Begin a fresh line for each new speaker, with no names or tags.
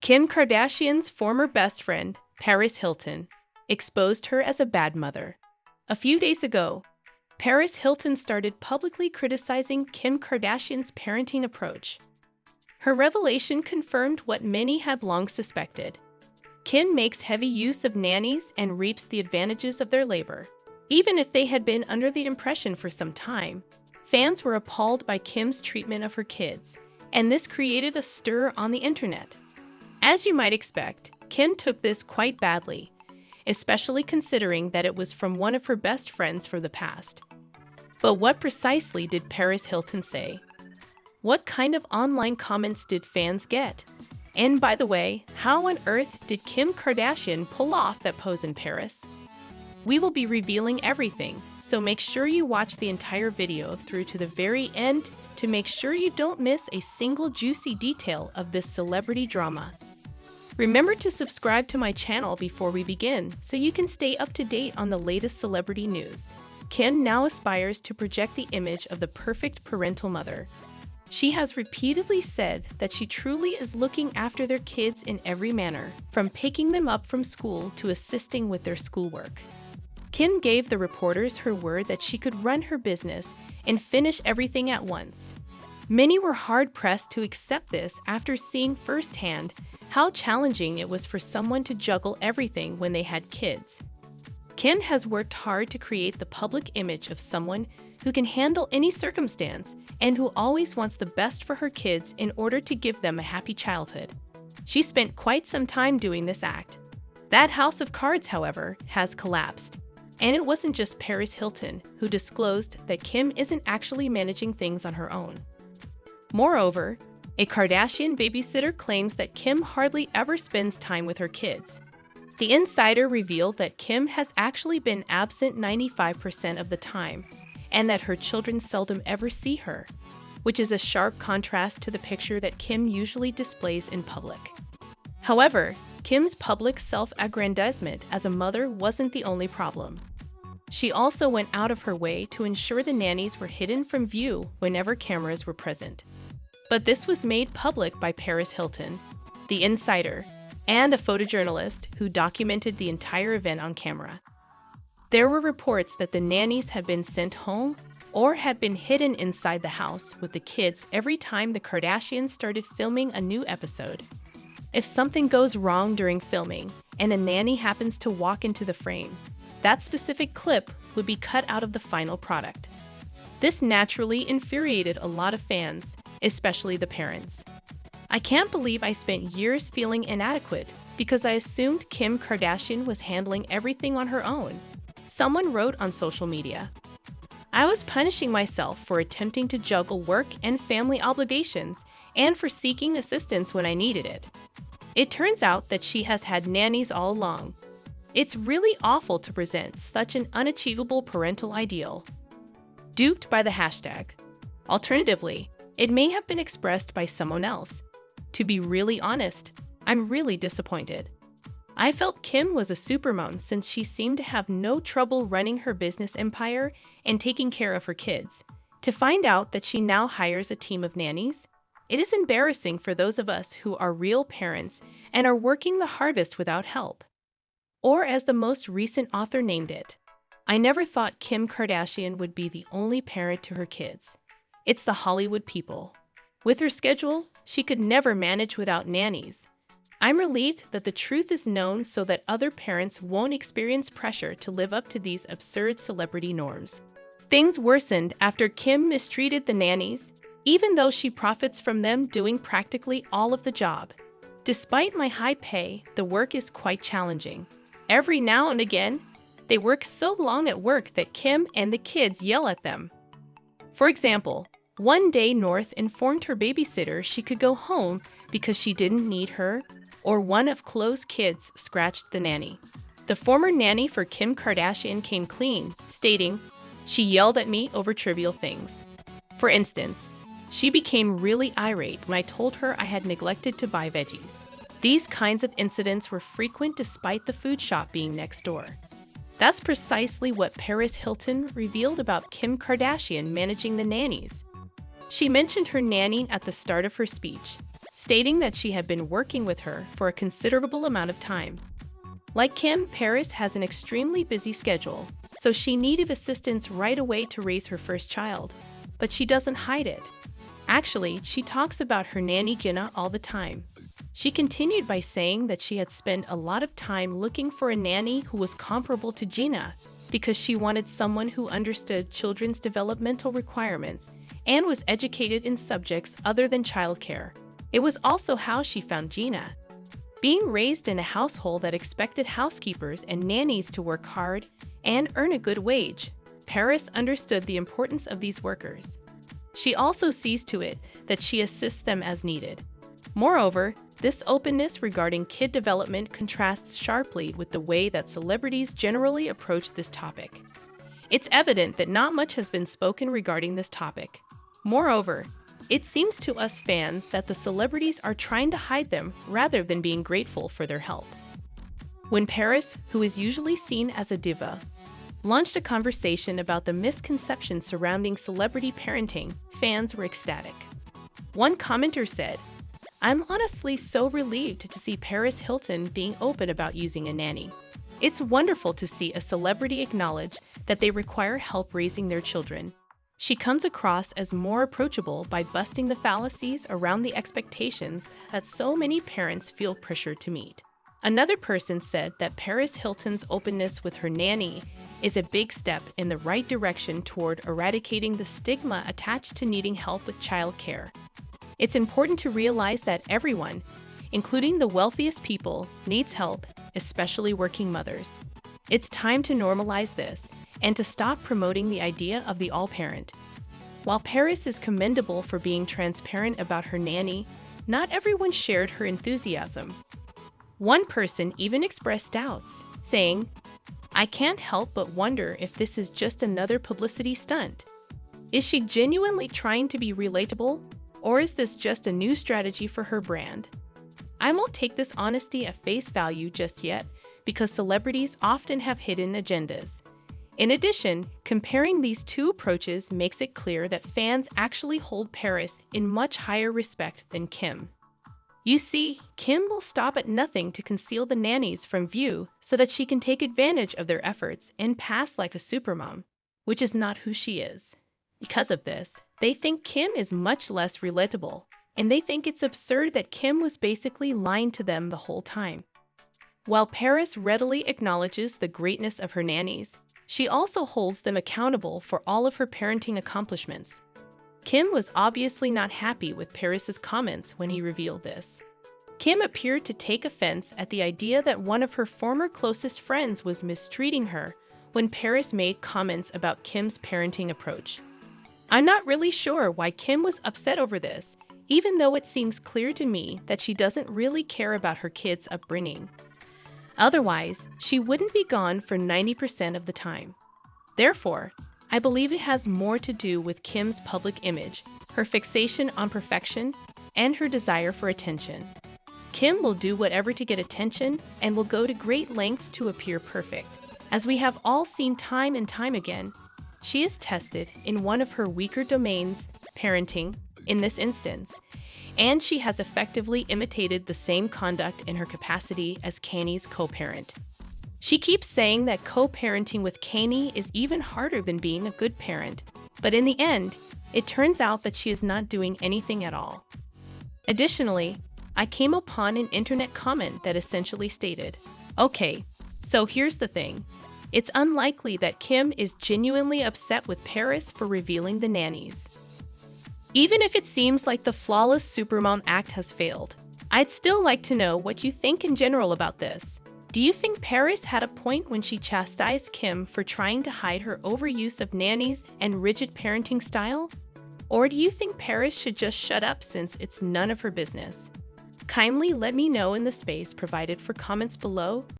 Kim Kardashian's former best friend, Paris Hilton, exposed her as a bad mother. A few days ago, Paris Hilton started publicly criticizing Kim Kardashian's parenting approach. Her revelation confirmed what many had long suspected. Kim makes heavy use of nannies and reaps the advantages of their labor. Even if they had been under the impression for some time, fans were appalled by Kim's treatment of her kids, and this created a stir on the internet. As you might expect, Kim took this quite badly, especially considering that it was from one of her best friends from the past. But what precisely did Paris Hilton say? What kind of online comments did fans get? And by the way, how on earth did Kim Kardashian pull off that pose in Paris? We will be revealing everything, so make sure you watch the entire video through to the very end to make sure you don't miss a single juicy detail of this celebrity drama. Remember to subscribe to my channel before we begin so you can stay up to date on the latest celebrity news. Kim now aspires to project the image of the perfect parental mother. She has repeatedly said that she truly is looking after their kids in every manner, from picking them up from school to assisting with their schoolwork. Kim gave the reporters her word that she could run her business and finish everything at once. Many were hard-pressed to accept this after seeing firsthand how challenging it was for someone to juggle everything when they had kids. Kim has worked hard to create the public image of someone who can handle any circumstance and who always wants the best for her kids in order to give them a happy childhood. She spent quite some time doing this act. That house of cards, however, has collapsed. And it wasn't just Paris Hilton who disclosed that Kim isn't actually managing things on her own. Moreover, a Kardashian babysitter claims that Kim hardly ever spends time with her kids. The insider revealed that Kim has actually been absent 95% of the time, and that her children seldom ever see her, which is a sharp contrast to the picture that Kim usually displays in public. However, Kim's public self-aggrandizement as a mother wasn't the only problem. She also went out of her way to ensure the nannies were hidden from view whenever cameras were present. But this was made public by Paris Hilton, the insider, and a photojournalist who documented the entire event on camera. There were reports that the nannies had been sent home or had been hidden inside the house with the kids every time the Kardashians started filming a new episode. If something goes wrong during filming and a nanny happens to walk into the frame, that specific clip would be cut out of the final product. This naturally infuriated a lot of fans, especially the parents. I can't believe I spent years feeling inadequate because I assumed Kim Kardashian was handling everything on her own. Someone wrote on social media. I was punishing myself for attempting to juggle work and family obligations and for seeking assistance when I needed it. It turns out that she has had nannies all along. It's really awful to present such an unachievable parental ideal. Duped by the hashtag. Alternatively, it may have been expressed by someone else. To be really honest, I'm really disappointed. I felt Kim was a supermom since she seemed to have no trouble running her business empire and taking care of her kids. To find out that she now hires a team of nannies, it is embarrassing for those of us who are real parents and are working the hardest without help. Or as the most recent author named it, I never thought Kim Kardashian would be the only parent to her kids. It's the Hollywood people. With her schedule, she could never manage without nannies. I'm relieved that the truth is known so that other parents won't experience pressure to live up to these absurd celebrity norms. Things worsened after Kim mistreated the nannies, even though she profits from them doing practically all of the job. Despite my high pay, the work is quite challenging. Every now and again, they work so long at work that Kim and the kids yell at them. For example, one day North informed her babysitter she could go home because she didn't need her, or one of Khloe's kids scratched the nanny. The former nanny for Kim Kardashian came clean, stating, "She yelled at me over trivial things." For instance, she became really irate when I told her I had neglected to buy veggies. These kinds of incidents were frequent despite the food shop being next door. That's precisely what Paris Hilton revealed about Kim Kardashian managing the nannies. She mentioned her nanny at the start of her speech, stating that she had been working with her for a considerable amount of time. Like Kim, Paris has an extremely busy schedule, so she needed assistance right away to raise her first child. But she doesn't hide it. Actually, she talks about her nanny Gina all the time. She continued by saying that she had spent a lot of time looking for a nanny who was comparable to Gina because she wanted someone who understood children's developmental requirements and was educated in subjects other than childcare. It was also how she found Gina. Being raised in a household that expected housekeepers and nannies to work hard and earn a good wage, Paris understood the importance of these workers. She also sees to it that she assists them as needed. Moreover, this openness regarding kid development contrasts sharply with the way that celebrities generally approach this topic. It's evident that not much has been spoken regarding this topic. Moreover, it seems to us fans that the celebrities are trying to hide them rather than being grateful for their help. When Paris, who is usually seen as a diva, launched a conversation about the misconceptions surrounding celebrity parenting, fans were ecstatic. One commenter said, "I'm honestly so relieved to see Paris Hilton being open about using a nanny. It's wonderful to see a celebrity acknowledge that they require help raising their children. She comes across as more approachable by busting the fallacies around the expectations that so many parents feel pressured to meet." Another person said that Paris Hilton's openness with her nanny is a big step in the right direction toward eradicating the stigma attached to needing help with childcare. It's important to realize that everyone, including the wealthiest people, needs help, especially working mothers. It's time to normalize this and to stop promoting the idea of the all-parent. While Paris is commendable for being transparent about her nanny, not everyone shared her enthusiasm. One person even expressed doubts, saying, "I can't help but wonder if this is just another publicity stunt. Is she genuinely trying to be relatable, or is this just a new strategy for her brand?" I won't take this honesty at face value just yet, because celebrities often have hidden agendas. In addition, comparing these two approaches makes it clear that fans actually hold Paris in much higher respect than Kim. You see, Kim will stop at nothing to conceal the nannies from view so that she can take advantage of their efforts and pass like a supermom, which is not who she is. Because of this, they think Kim is much less relatable, and they think it's absurd that Kim was basically lying to them the whole time. While Paris readily acknowledges the greatness of her nannies, she also holds them accountable for all of her parenting accomplishments. Kim was obviously not happy with Paris's comments when he revealed this. Kim appeared to take offense at the idea that one of her former closest friends was mistreating her when Paris made comments about Kim's parenting approach. I'm not really sure why Kim was upset over this, even though it seems clear to me that she doesn't really care about her kids' upbringing. Otherwise, she wouldn't be gone for 90% of the time. Therefore, I believe it has more to do with Kim's public image, her fixation on perfection, and her desire for attention. Kim will do whatever to get attention and will go to great lengths to appear perfect. As we have all seen time and time again, she is tested in one of her weaker domains, parenting, in this instance, and she has effectively imitated the same conduct in her capacity as Kany's co-parent. She keeps saying that co-parenting with Kanye is even harder than being a good parent, but in the end, it turns out that she is not doing anything at all. Additionally, I came upon an internet comment that essentially stated, "Okay, so here's the thing. It's unlikely that Kim is genuinely upset with Paris for revealing the nannies. Even if it seems like the flawless supermom act has failed, I'd still like to know what you think in general about this. Do you think Paris had a point when she chastised Kim for trying to hide her overuse of nannies and rigid parenting style? Or do you think Paris should just shut up since it's none of her business? Kindly let me know in the space provided for comments below.